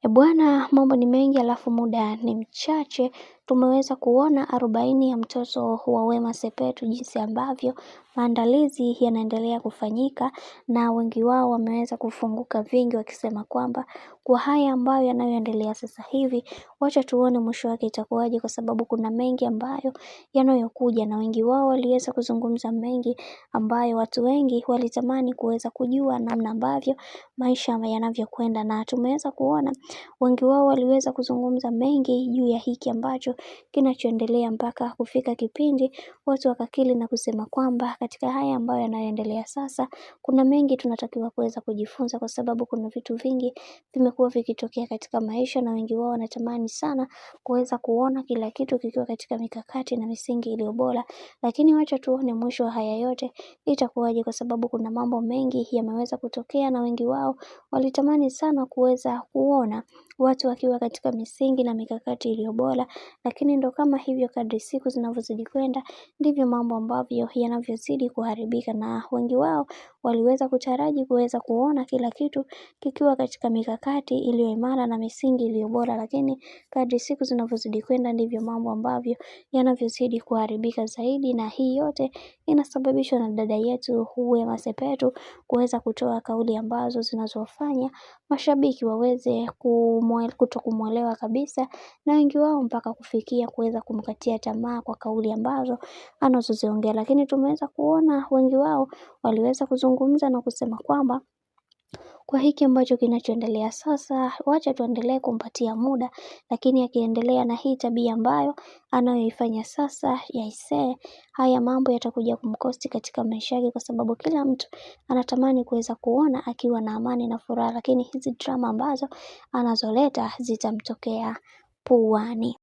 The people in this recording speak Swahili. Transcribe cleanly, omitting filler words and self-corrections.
Bwana, mambo ni mengi alafu muda ni mchache. Tumeweza kuona 40 ya mtoto wa Wema Sepetu jinsi ambavyo maandalizi yanaendelea kufanyika, na wengi wao wameweza kufunguka vingi wakisema kwamba kwa haya ambayo yanayoendelea sasa hivi, wacha tuone mwisho wake itakuwaje, kwa sababu kuna mengi ambayo yanayokuja, na wengi wao waliweza kuzungumza mengi ambayo watu wengi walitamani kuweza kujua namna ambavyo maisha yanavyokwenda, na tumeweza kuona wengi wao waliweza kuzungumza mengi juu ya hiki ambacho kinachoendelea, mpaka kufika kipindi watu wakakili na kusema kwamba katika haya ambayo yanayoendelea sasa, kuna mengi tunatakiwa kuweza kujifunza, kwa sababu kuna vitu vingi vimekuwa vikitokea katika maisha, na wengi wao wanatamani sana kuweza kuona kila kitu kikiwa katika mikakati na misingi iliyo bora. Lakini wacha tuone mwisho wa haya yote itakuwaje, kwa sababu kuna mambo mengi yameweza kutokea, na wengi wao walitamani sana kuweza kuona watu wakiwa katika misingi na mikakati iliyo bora. Lakini ndo kama hivyo, kadri siku zinavyozidi kwenda ndivyo mambo ambavyo yanavyozidi kuharibika, na wengi wao waliweza kutaraji kuweza kuona kila kitu kikiwa katika mikakati iliyo imara na misingi iliyo bora. Lakini kadri siku zinavyozidi kwenda ndivyo mambo ambavyo yanavyozidi kuharibika zaidi, na hii yote inasababishwa na dada yetu Wema Sepetu kuweza kutoa kauli ambazo zinazofanya mashabiki waweze kutokumuelewa kabisa, na wengi wao mpaka kufikia kuweza kumkatia tamaa kwa kauli ambazo anazoziongea. Lakini tumeweza kuona wengi wao waliweza kuzungumza na kusema kwamba kwa hiki ambacho kinachoendelea sasa, wacha tuendelee kumpatia muda, lakini akiendelea na hii tabia ambayo anayoifanya sasa ya haya mambo yatakuja kumkosti katika maisha yake, kwa sababu kila mtu anatamani kuweza kuona akiwa na amani na furaha, lakini hizi drama ambazo anazoleta zitamtokea puani.